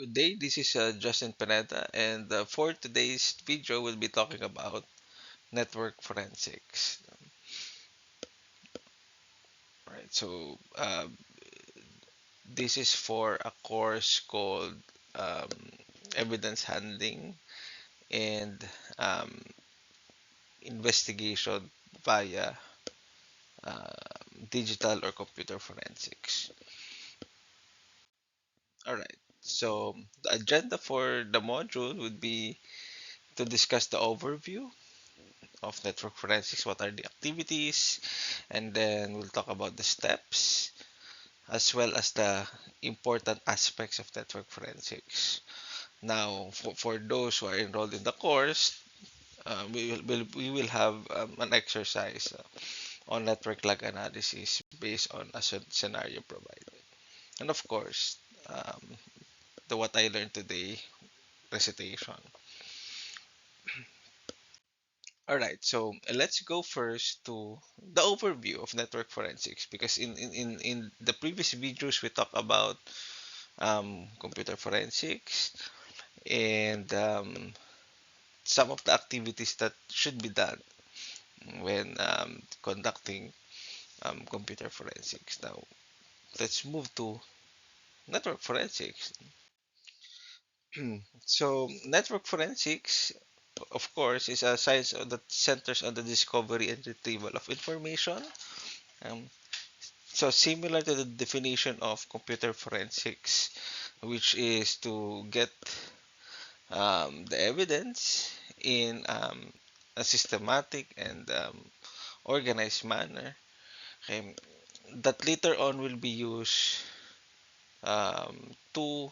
Good day, this is Justin Panetta, and for today's video, we'll be talking about network forensics. Right, so this is for a course called um, Evidence Handling and um, Investigation via Digital or Computer Forensics. All right, so the agenda for the module would be to discuss the overview of network forensics, what are the activities, and then we'll talk about the steps as well as the important aspects of network forensics. Now, for those who are enrolled in the course, we will have an exercise on network lag analysis based on a scenario provided. And of course, um, the what I learned today recitation. All right, so let's go first to the overview of network forensics because in the previous videos we talked about computer forensics and some of the activities that should be done when conducting computer forensics. Now, let's move to network forensics. So, network forensics, of course, is a science that centers on the discovery and retrieval of information. Um, so, similar to the definition of computer forensics, which is to get the evidence in a systematic and organized manner, okay, that later on will be used to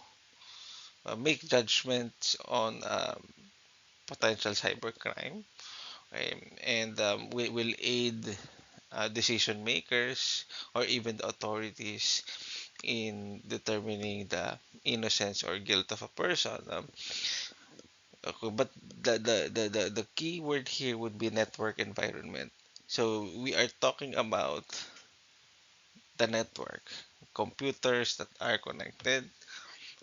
make judgments on potential cybercrime, okay, and will aid decision makers or even the authorities in determining the innocence or guilt of a person. Okay, but the key word here would be network environment. So we are talking about the network, computers that are connected,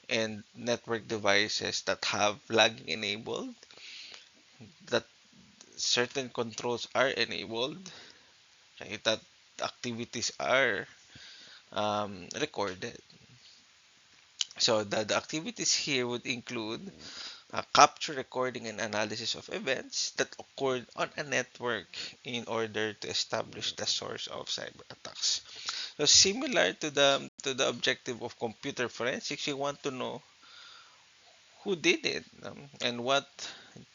and network devices that have lagging enabled, that certain controls are enabled, okay, that activities are recorded. So the activities here would include capture, recording, and analysis of events that occurred on a network in order to establish the source of cyber attacks. So similar to the objective of computer forensics, you want to know who did it and what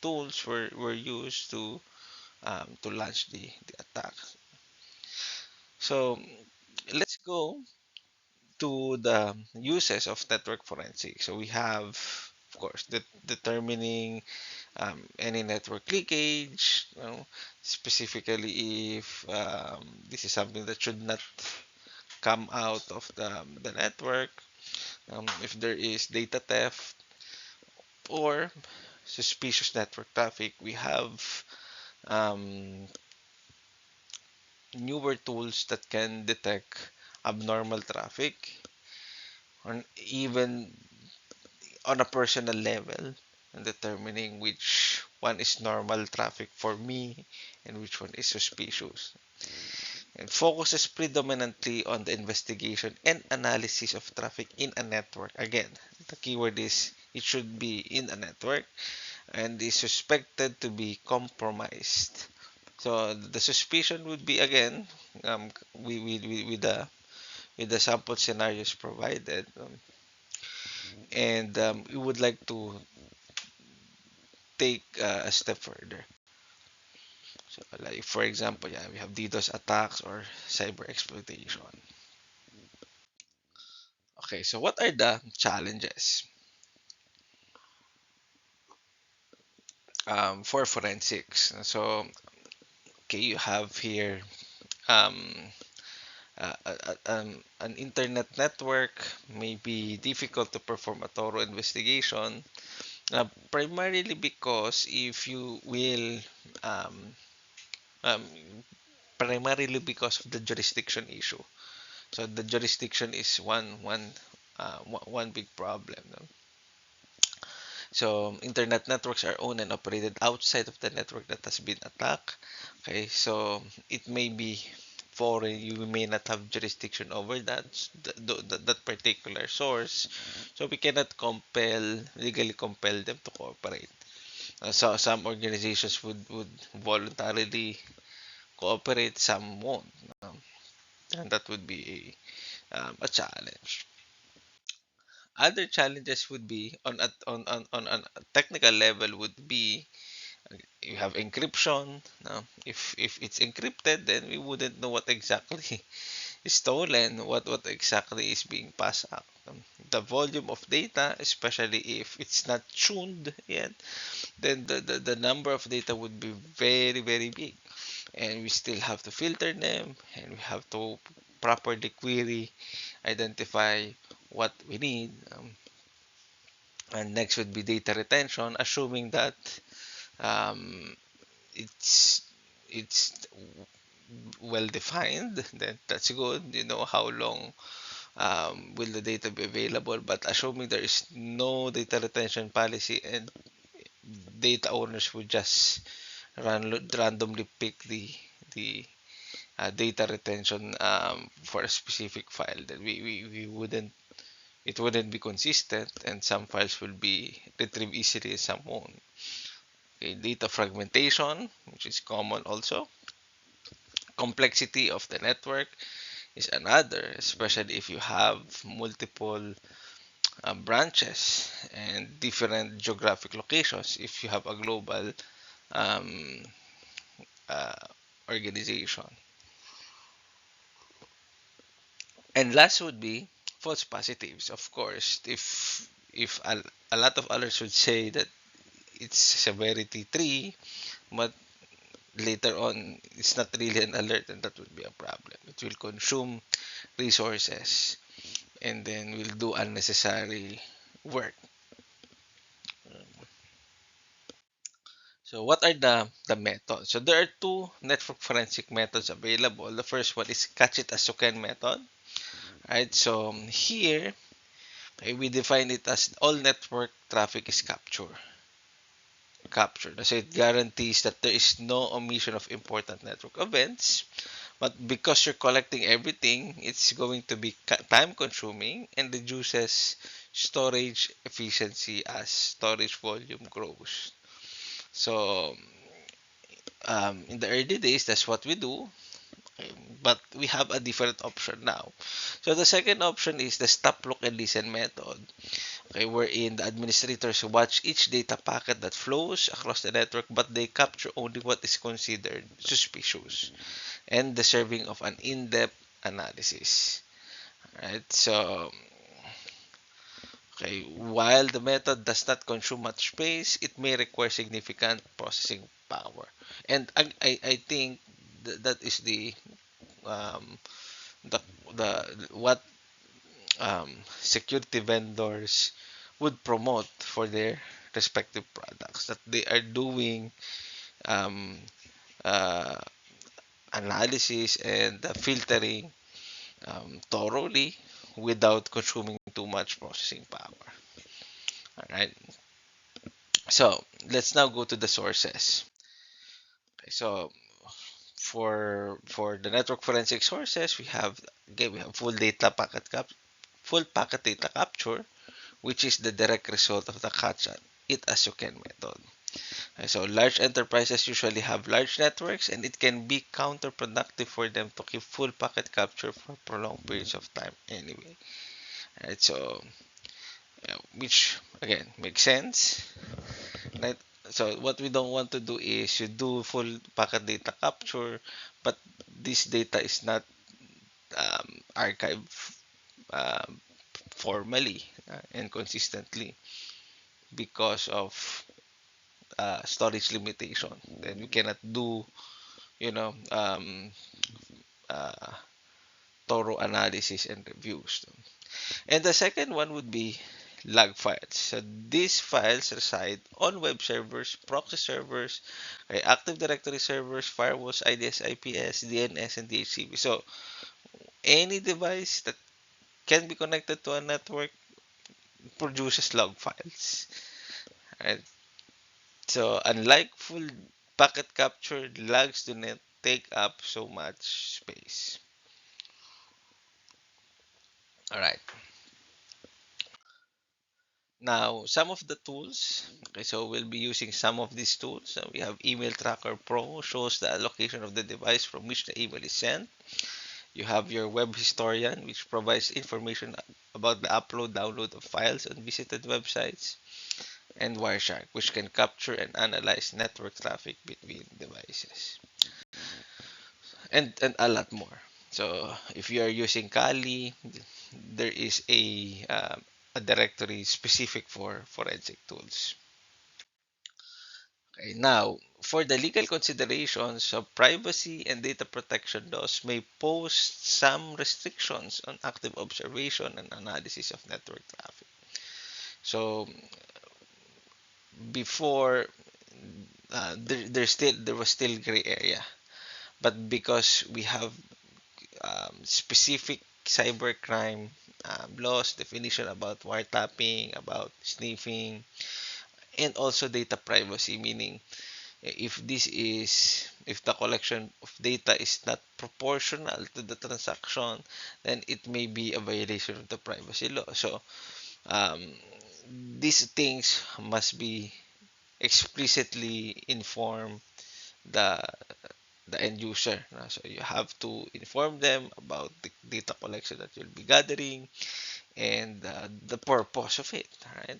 tools were used to launch the attack. So let's go to the uses of network forensics. So we have, of course, determining any network leakage, specifically if this is something that should not come out of the network, if there is data theft or suspicious network traffic, we have um, newer tools that can detect abnormal traffic or even on a personal level and determining which one is normal traffic for me and which one is suspicious. And focuses predominantly on the investigation and analysis of traffic in a network. Again, the keyword is it should be in a network and is suspected to be compromised. So the suspicion would be again, with the sample scenarios provided, and we would like to take a step further. So, like for example, yeah, we have DDoS attacks or cyber exploitation. Okay, so what are the challenges for forensics? So, okay, you have here um, an internet network may be difficult to perform a thorough investigation, primarily because if you will, um, um, primarily because of the jurisdiction issue. So the jurisdiction is one big problem. No? So internet networks are owned and operated outside of the network that has been attacked. Okay, so it may be foreign. You may not have jurisdiction over that particular source. So we cannot legally compel them to cooperate. So some organizations would voluntarily cooperate, some won't. Um, and that would be a challenge. Other challenges would be on a technical level would be you have encryption. If it's encrypted, then we wouldn't know what exactly is stolen, what exactly is being passed out. The volume of data, especially if it's not tuned yet, then the number of data would be very, very big. And we still have to filter them, and we have to properly query, identify what we need. And next would be data retention, assuming that um, it's it's well defined. That's good. You know how long will the data be available, but assuming there is no data retention policy and data owners would just randomly pick the data retention for a specific file, then we wouldn't it wouldn't be consistent, and some files will be retrieved easily and some won't. Okay, data fragmentation, which is common also. Complexity of the network is another, especially if you have multiple branches and different geographic locations. If you have a global um, uh, organization. And last would be false positives. Of course, if a lot of others would say that it's severity 3, but later on it's not really an alert, and that would be a problem. It will consume resources and then will do unnecessary work. So what are the methods? So there are two network forensic methods available. The first one is catch it as you can method. Right? So here we define it as all network traffic is captured. So it guarantees that there is no omission of important network events. But because you're collecting everything, it's going to be time consuming and reduces storage efficiency as storage volume grows. So in the early days, that's what we do. But we have a different option now. So the second option is the stop, look, and listen method. Okay, wherein the administrators watch each data packet that flows across the network, but they capture only what is considered suspicious and deserving of an in-depth analysis. Right? So, okay, while the method does not consume much space, it may require significant processing power. And I think that is um, the what security vendors would promote for their respective products, that they are doing um, uh, analysis and filtering thoroughly without consuming too much processing power. All right. So let's now go to the sources. Okay, so for the network forensic sources, we have full packet data capture, which is the direct result of the catch it as you can method. So large enterprises usually have large networks, and it can be counterproductive for them to keep full packet capture for prolonged periods of time anyway. Right? So which again makes sense. Right? So what we don't want to do is you do full packet data capture, but this data is not archived um, formally and consistently because of storage limitation. Then we cannot do you know uh, thorough analysis and reviews. And the second one would be log files. So these files reside on web servers, proxy servers, Active Directory servers, firewalls, IDS, IPS, DNS, and DHCP. So any device that can be connected to a network produces log files. right? So unlike full packet capture, logs do not take up so much space. All right. Now, some of the tools. Okay, so we'll be using some of these tools. So we have Email Tracker Pro, shows the location of the device from which the email is sent. You have your Web Historian, which provides information about the upload, download of files on visited websites, and Wireshark, which can capture and analyze network traffic between devices, and a lot more. So if you are using Kali, there is a directory specific for forensic tools. Okay, now for the legal considerations of privacy and data protection laws may pose some restrictions on active observation and analysis of network traffic. So before there was still gray area, but because we have specific cybercrime laws definition about wiretapping, about sniffing, and also data privacy, meaning if the collection of data is not proportional to the transaction, then it may be a violation of the privacy law. So um, these things must be explicitly inform the the end user. So you have to inform them about the data collection that you'll be gathering and the purpose of it, right?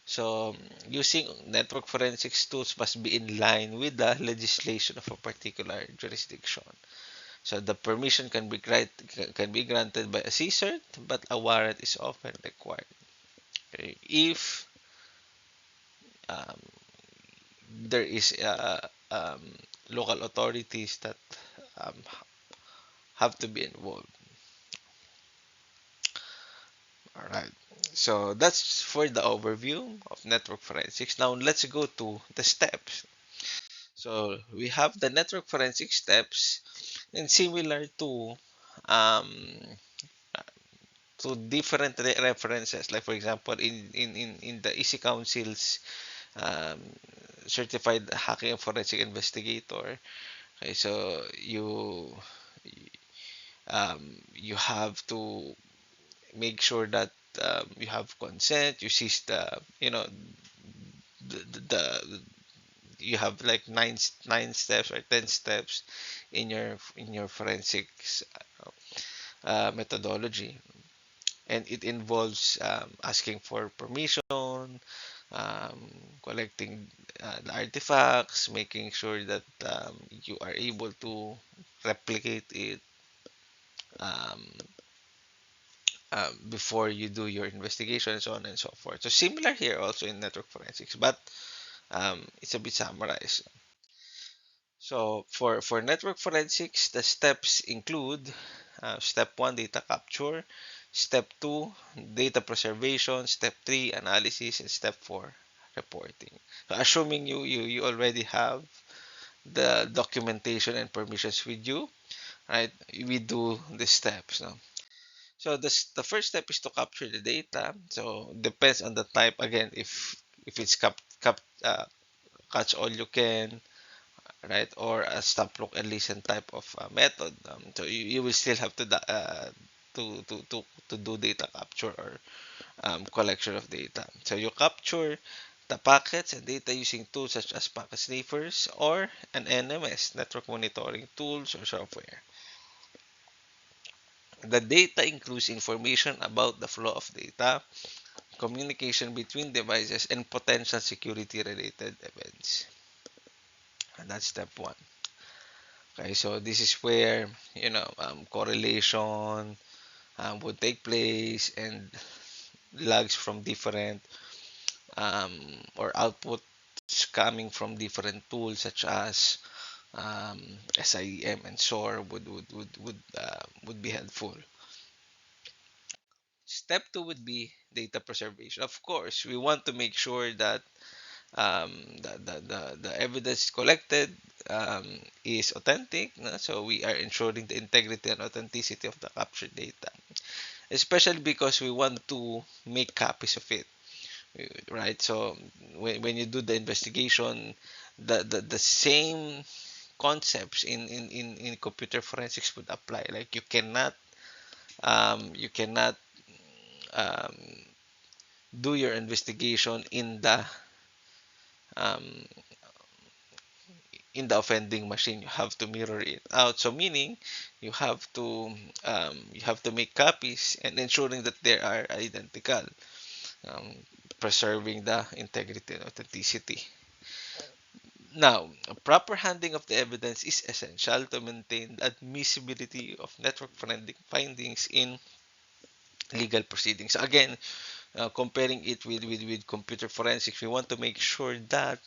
So using network forensics tools must be in line with the legislation of a particular jurisdiction. So the permission can be granted by a CSIRT, but a warrant is often required. Okay? If um, there is local authorities that um, have to be involved. All right. So that's for the overview of network forensics. Now let's go to the steps. So we have the network forensic steps, and similar um, to different references. Like for example, in the EC Council's um, certified hacking and forensic investigator. Okay, so you have to make sure that you have consent. You seize the you have like nine steps or 10 steps in your forensics methodology, and it involves asking for permission, collecting the artifacts, making sure that you are able to replicate it um, before you do your investigation, and so on and so forth. So similar here also in network forensics, but it's a bit summarized. So for network forensics, the steps include step 1, data capture, step 2, data preservation, step 3, analysis, and step 4, reporting. So assuming you already have the documentation and permissions with you, right? We do the steps. No? So the first step is to capture the data. So depends on the type. Again, if it's catch all you can, right? Or a stop look and listen type of method. So you will still have to do data capture or collection of data. So you capture the packets and data using tools such as packet sniffers or an NMS, network monitoring tools or software. The data includes information about the flow of data, communication between devices, and potential security related events. And that's step 1. Okay, so this is where correlation would take place, and logs from different um, or outputs coming from different tools such as SIEM and SOAR would be helpful. Step 2 would be data preservation. Of course, we want to make sure that the evidence collected is authentic. No? So we are ensuring the integrity and authenticity of the captured data, especially because we want to make copies of it. right? So when you do the investigation, the same concepts in computer forensics would apply. Like you cannot um, do your investigation um, in the offending machine. You have to mirror it out. So meaning you have to make copies and ensuring that they are identical, um, preserving the integrity and authenticity. Now, a proper handling of the evidence is essential to maintain the admissibility of network forensic findings in legal proceedings. So again, comparing it with computer forensics, we want to make sure that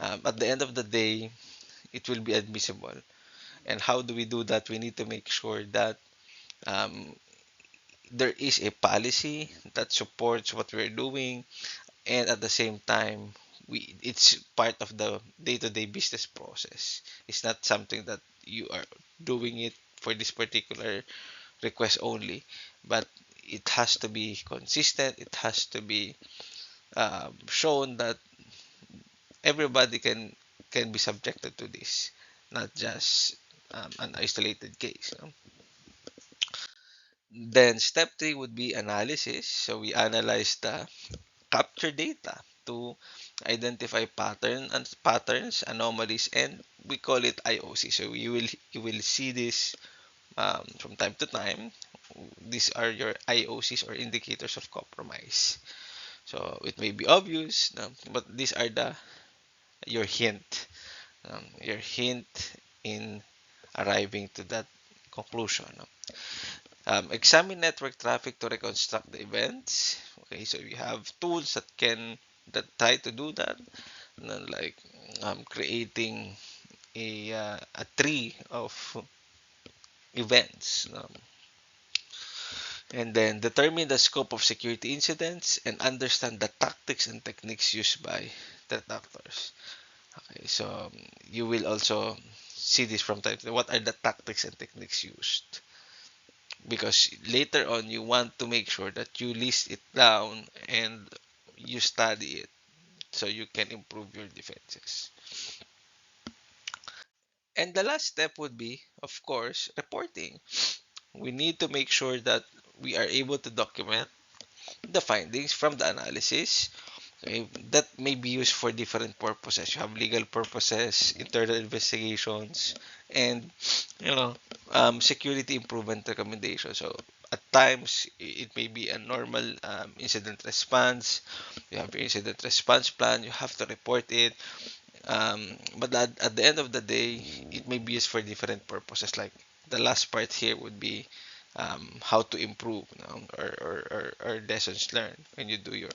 at the end of the day, it will be admissible. And how do we do that? We need to make sure that um, there is a policy that supports what we're doing, and at the same time, it's part of the day-to-day business process. It's not something that you are doing it for this particular request only, but it has to be consistent. It has to be shown that everybody can be subjected to this, not just an isolated case. Then step three would be analysis. So we analyze the capture data to identify patterns, anomalies, and we call it IOC. So you will see this from time to time. These are your IOCs or indicators of compromise. So it may be obvious, but these are the your hint in arriving to that conclusion. Examine network traffic to reconstruct the events. Okay, so you have tools that try to do that, like creating a tree of events, and then determine the scope of security incidents and understand the tactics and techniques used by threat actors. Okay, so you will also see this from time to time. What are the tactics and techniques used? Because later on you want to make sure that you list it down and you study it so you can improve your defenses. And the last step would be, of course, reporting. We need to make sure that we are able to document the findings from the analysis. Okay, that may be used for different purposes. You have legal purposes, internal investigations, and security improvement recommendations. So at times it may be a normal incident response. You have your incident response plan. You have to report it. But at the end of the day, it may be used for different purposes. Like the last part here would be how to improve, or lessons learned when you do your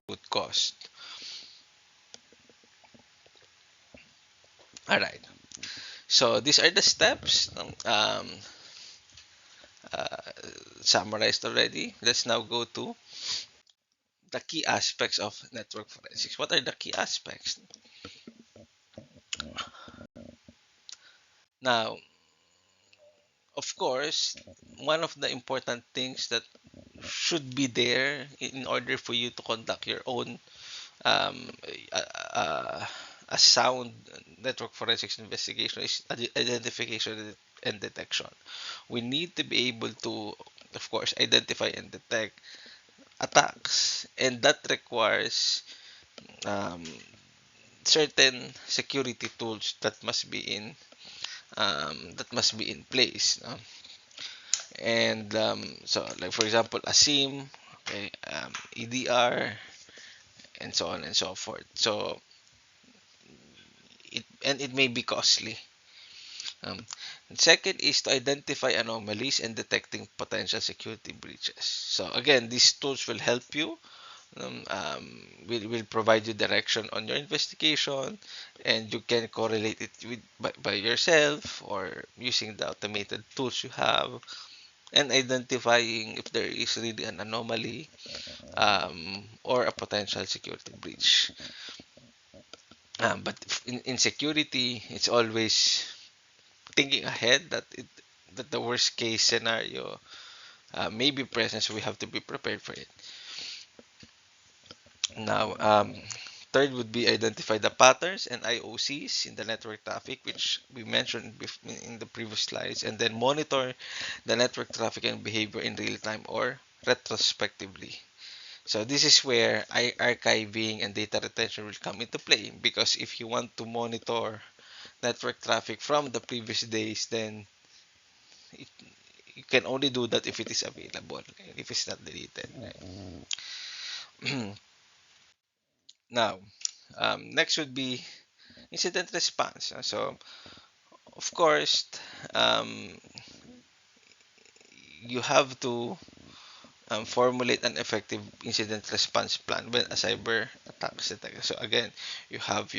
root cause. All right. So these are the steps uh, summarized already. Let's now go to the key aspects of network forensics. What are the key aspects? Now, of course, one of the important things that should be there in order for you to conduct your own um, uh, a sound network forensics investigation is identification and detection. We need to be able to, of course, identify and detect attacks, and that requires um, certain security tools that must be in place. And so, like for example, a SIM, okay, EDR, and so on and so forth. So it may be costly. Um, and second is to identify anomalies and detecting potential security breaches. So again, these tools will help you, will provide you direction on your investigation, and you can correlate it by yourself or using the automated tools you have, and identifying if there is really an anomaly or a potential security breach. But in security, it's always thinking ahead that the worst case scenario may be present, so we have to be prepared for it. Now, third would be identify the patterns and IOCs in the network traffic, which we mentioned in the previous slides, and then monitor the network traffic and behavior in real time or retrospectively. So this is where archiving and data retention will come into play, because if you want to monitor network traffic from the previous days, then it, you can only do that if it is available, if it's not deleted. Right? Now, next would be incident response. So, of course, um, you have to formulate an effective incident response plan when a cyber attack is attacked. So again, if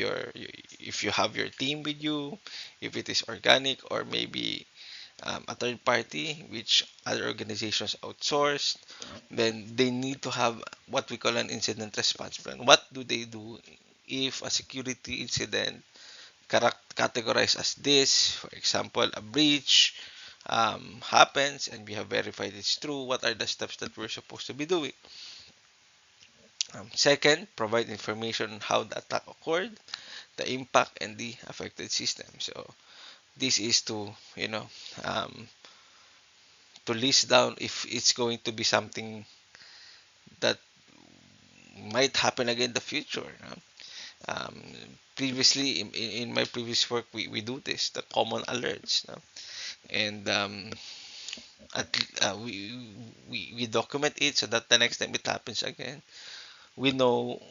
you have your team with you, if it is organic or maybe a third party, which other organizations outsourced, then they need to have what we call an incident response plan. What do they do if a security incident categorized as this, for example, a breach happens and we have verified it's true? What are the steps that we're supposed to be doing? Second, provide information on how the attack occurred, the impact, and the affected system. So this is to, um, to list down if it's going to be something that might happen again in the future. Um, Previously, in my previous work, we do this, the common alerts. And at, we document it so that the next time it happens again, we know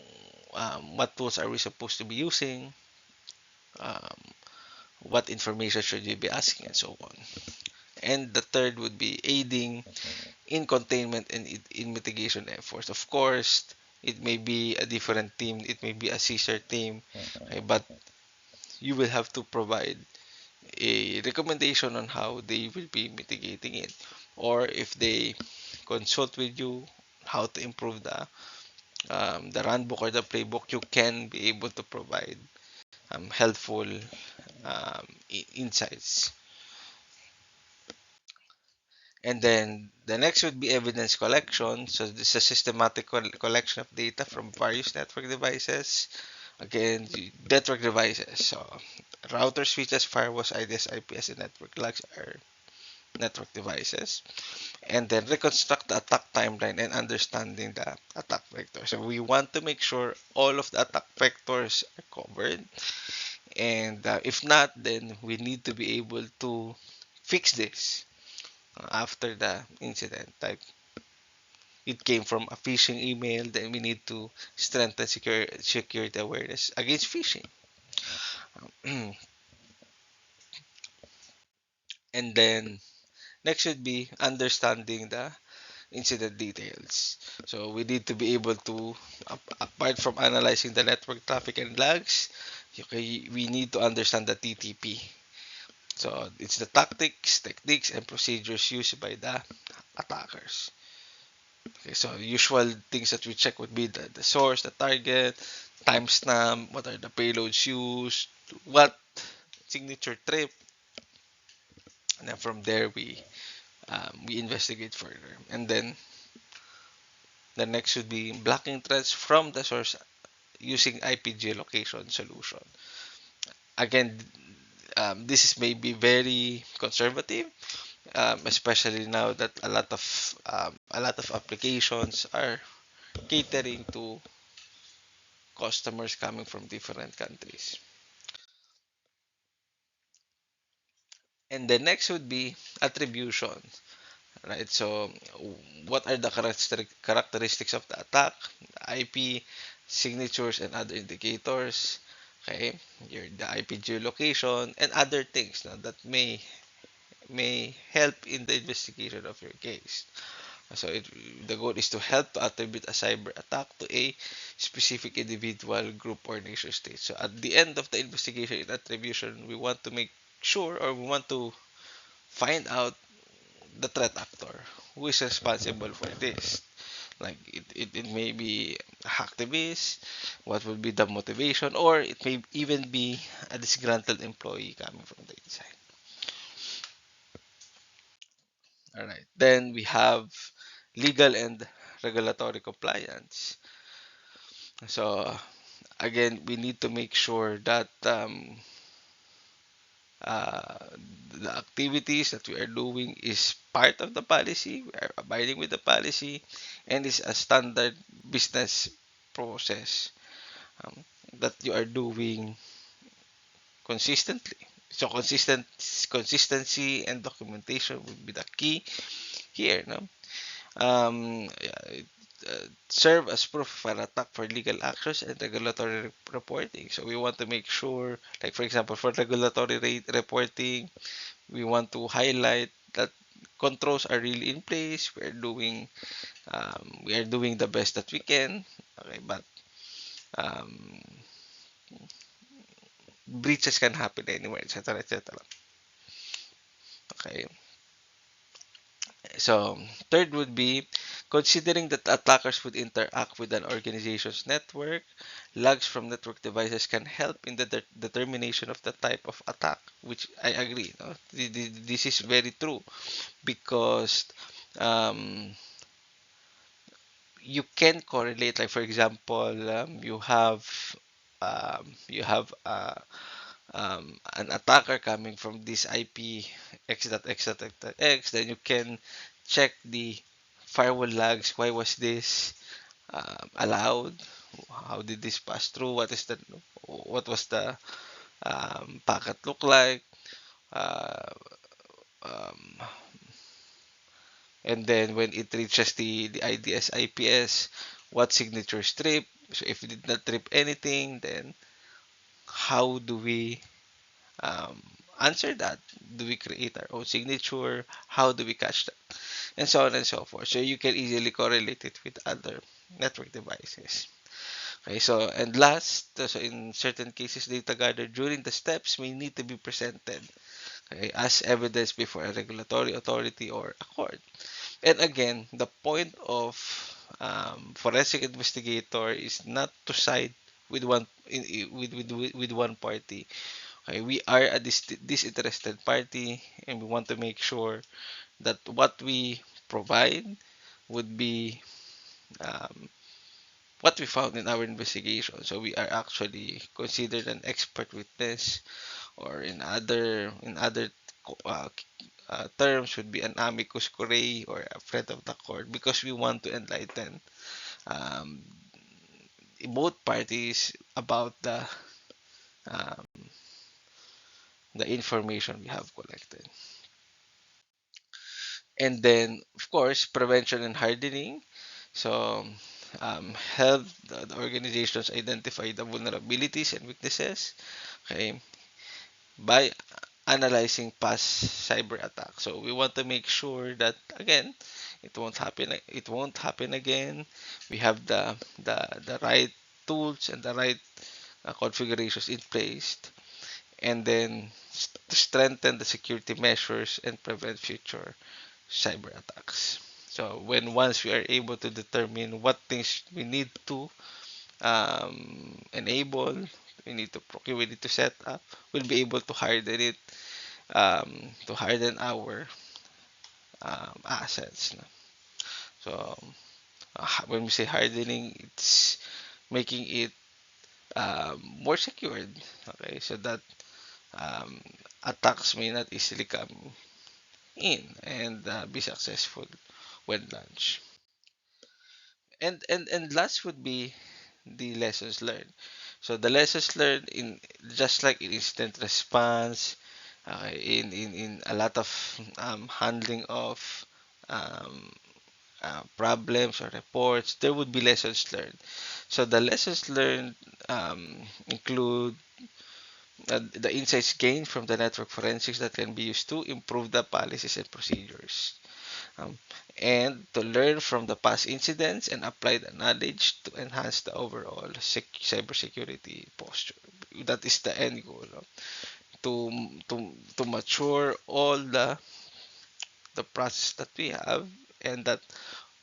what tools are we supposed to be using, um, what information should we be asking, and so on. And the third would be aiding in containment and in mitigation efforts. Of course, it may be a different team, it may be a sister team, okay, but you will have to provide a recommendation on how they will be mitigating it, or if they consult with you how to improve the runbook or the playbook, you can be able to provide helpful insights. And then the next would be evidence collection. So this is a systematic collection of data from various network devices. Again, the network devices. So router, switches, firewalls, IDS, IPS, and network logs are network devices. And then reconstruct the attack timeline and understanding the attack vector. So we want to make sure all of the attack vectors are covered. And if not, then we need to be able to fix this after the incident. Like it came from a phishing email, then we need to strengthen security awareness against phishing. And then next should be understanding the incident details. So we need to be able to, apart from analyzing the network traffic and logs, okay, we need to understand the TTP. So it's the tactics, techniques, and procedures used by the attackers. Okay, so usual things that we check would be the source, the target, timestamp, what are the payloads used, what signature trip, and then from there we investigate further. And then the next should be blocking threats from the source using IP geolocation solution. Again, this is maybe very conservative, especially now that a lot of applications are catering to customers coming from different countries. And the next would be attribution, right? So, what are the characteristics of the attack, IP, signatures, and other indicators? Okay, the IP geolocation and other things that may help in the investigation of your case. So the goal is to help to attribute a cyber attack to a specific individual, group, or nation state. So at the end of the investigation and attribution, we want to make sure, or we want to find out the threat actor who is responsible for this. Like it may be a hacktivist, what will be the motivation, or it may even be a disgruntled employee coming from the inside. All right. Then we have legal and regulatory compliance. So again, we need to make sure that uh, the activities that we are doing is part of the policy, we are abiding with the policy, and is a standard business process um, that you are doing consistently. So consistency and documentation would be the key here. No? Yeah, serve as proof of an attack for legal actions and regulatory reporting. So we want to make sure, like for example, for regulatory reporting, we want to highlight that controls are really in place. We are doing the best that we can. Okay, but um, breaches can happen anywhere, etc., etc. Okay. So, third would be considering that attackers would interact with an organization's network. Logs from network devices can help in the determination of the type of attack, which I agree. No? This is very true because um, you can correlate. Like for example, you have an attacker coming from this IP x.x.x, then you can check the firewall logs. Why was this allowed? How did this pass through? What was the packet look like? Uh, um, and then when it reaches the IDS IPS, what signature strip? So if it did not trip anything, then how do we um, answer that? Do we create our own signature? How do we catch that? And so on and so forth. So you can easily correlate it with other network devices. Okay, so and last, so in certain cases, data gathered during the steps may need to be presented, okay, as evidence before a regulatory authority or a court. And again, the point of forensic investigator is not to side with with one party. Okay, we are a disinterested party, and we want to make sure that what we provide would be um, what we found in our investigation. So we are actually considered an expert witness, or in other uh, terms, would be an amicus curiae or a friend of the court, because we want to enlighten um, both parties about um, the information we have collected. And then, of course, prevention and hardening. So, help the organizations identify the vulnerabilities and weaknesses, okay, by analyzing past cyber attacks. So we want to make sure that again, It won't happen again. We have the right tools and the right configurations in place, and then to strengthen the security measures and prevent future cyber attacks. So when once we are able to determine what things we need to enable, we need to procure, we need to set up, we'll be able to harden it, to harden our assets. No? So when we say hardening, it's making it more secured. Okay, so that um, attacks may not easily come in and be successful when launched. And last would be the lessons learned. So the lessons learned, in just like in incident response, in a lot of handling of um, problems or reports, there would be lessons learned. So the lessons learned include the insights gained from the network forensics that can be used to improve the policies and procedures, um, and to learn from the past incidents and apply the knowledge to enhance the overall cybersecurity posture. That is the end goal, no? To mature all the process that we have, and that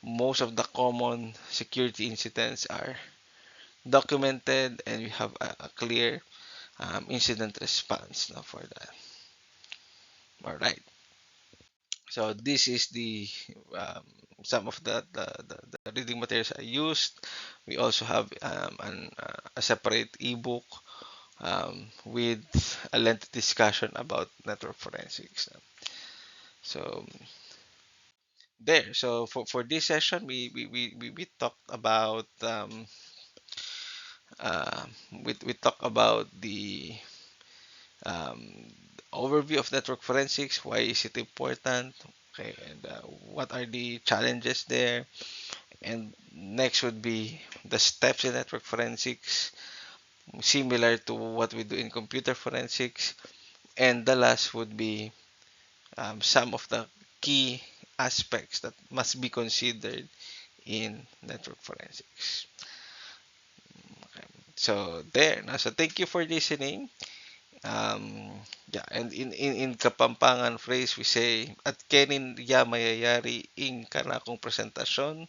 most of the common security incidents are documented, and we have a clear incident response now for that. All right. So this is the um, some of the reading materials I used We also have a separate ebook with a lengthy discussion about network forensics. So there. So for this session, we talked about uh, we talked about the um, overview of network forensics. Why is it important? Okay, and what are the challenges there? And next would be the steps in network forensics, similar to what we do in computer forensics. And the last would be some of the key aspects that must be considered in network forensics. Okay. So there. Now, so thank you for listening. Yeah, and in Kapampangan phrase, we say, at kenin ya mayayari ing kanakong presentasyon,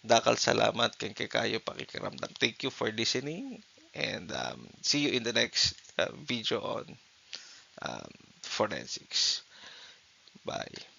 dakal salamat ken kay kayo pakikiramdam. Thank you for listening, and see you in the next video on um, forensics. Bye.